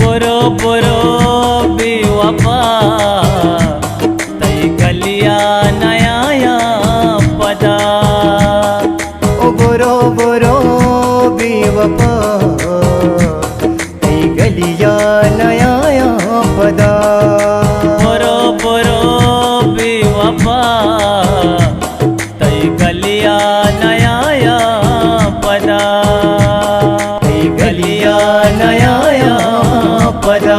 बुरो बुरो बेवफा तई गलिया नया पदा। ओ बुरो बुरो बेवफा तई गलिया नया पदा। बुरो बुरो बेवफा तई गलिया नया पदा। तई गलिया नया पदा।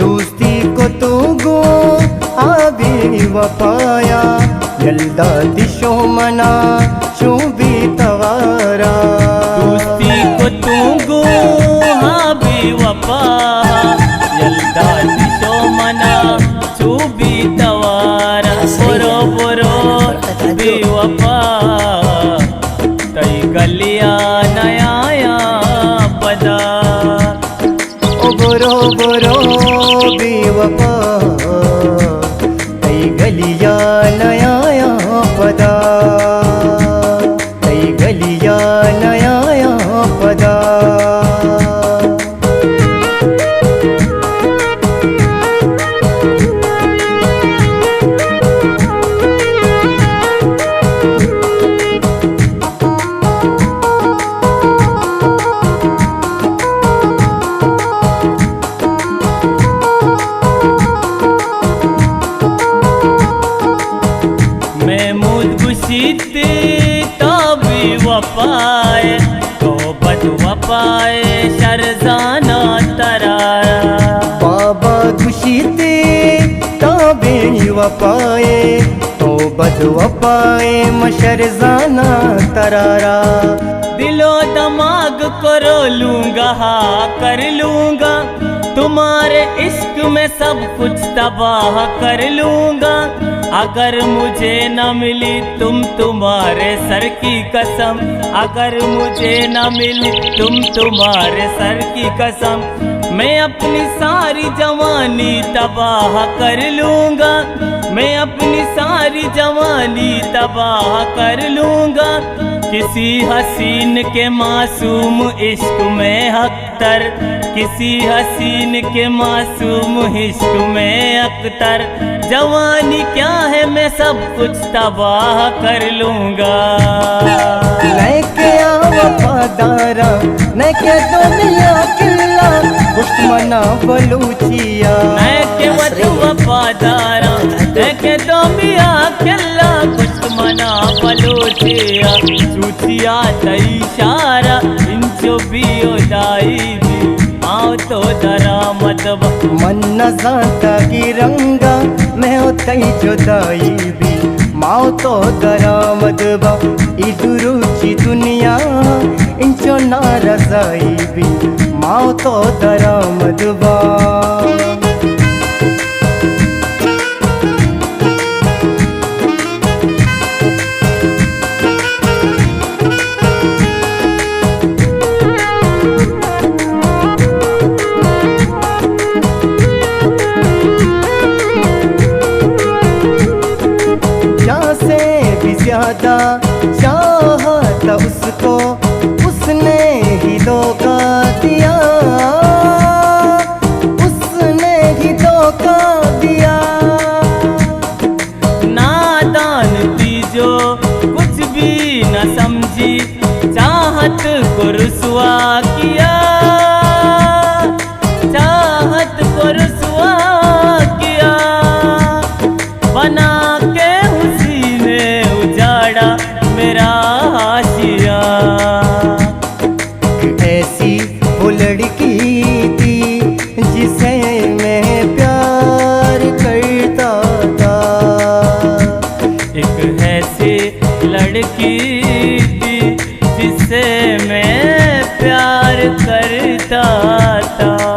दोस्ती को तो गो आबे वफाया यल्दा दिशो मना शोभी तवारा। दोस्ती को तू गो हाँ बेवफा यल्दा दिशो मना चूबी तवारा। बुरो बुरो बेवफा तई गलिया नया पदा। ओ बुरो बुरो बेवफा तई गलिया नया पदा। तई गलिया नया पदा। महमूद गुशीते ताबी वफाए तो बद वफाए शरजाना तरारा। बाबा खुशीते ताबे वफाए तो बद वफाए मशरजाना तरारा। दिलो दिमाग करो लूंगा हाँ कर लूंगा तुम्हारे इश्क में सब कुछ तबाह कर लूंगा। अगर मुझे न मिली तुम तुम्हारे सर की कसम। अगर मुझे न मिली तुम तुम्हारे सर की कसम। मैं अपनी सारी जवानी तबाह कर लूंगा। मैं अपनी सारी जवानी तबाह कर लूंगा। किसी हसीन के मासूम इश्क में अख्तर। किसी हसीन के मासूम इश्क में अख्तर। जवानी क्या है मैं सब कुछ तबाह कर लूंगा। नैके वफादारा नैके दुनिया किल्ला दुश्मना बलूचिया। नैके वफादारा नैके दुनिया किल्ला दुश्मना बलूचिया। चूचिया तई इशारा इंचो बियो दाई भी आओ तो दरा मतब। मन न जाता की रंगा मैं तई जुदाई भी माओ तो दरामद बा। इदुरुची दुनिया इंचो नारजाई भी माओ तो दरामद बा। से भी ज्यादा चाहा था उसको उसने ही धोखा दिया। उसने ही धोखा दिया। नादान थी जो कुछ भी न समझी चाहत को रुसवा किया। चाहत को रुसवा किया बना के उसी ने उजाड़ा मेरा हाशिया। ऐसी वो लड़की थी जिसे मैं प्यार करता था। एक ऐसी लड़की थी जिसे मैं प्यार करता था।